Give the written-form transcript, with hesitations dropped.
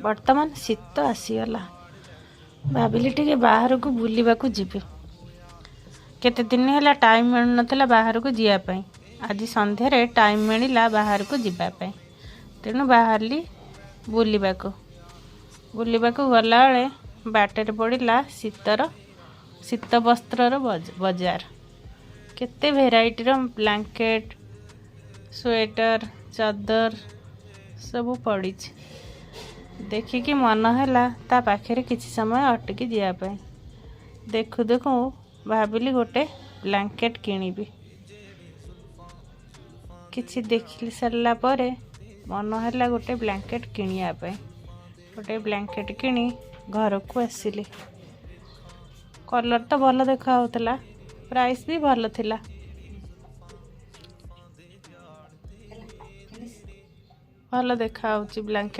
बर्तमान शीत आसीगला भाविली टिके बाहर को बुलवा जीवी केते दिन है टाइम मिल नाला बाहर को जावाई आज संध्यारे टाइम मिलला बाहर को जीवाई तेणु बाहरली बुलवा गला बेले बाटर पड़ा शीत वस्त्र बजार केते भेराइटीर ब्लैंकेट स्वेटर चादर सब पड़ी देखिकी मन है ता पाखे किसी समय अटकी जावाई देखु देखु भाविली गोटे ब्लैंकेट किनिबी किछि देखि सारा पर मन है गोटे ब्लैंकेट किनियापाई गोटे ब्लैंकेट किनी घर को आसिली कलर तो भल देखा होतला प्राइस भी भल थिला भल देखा होची ब्लैंकेट।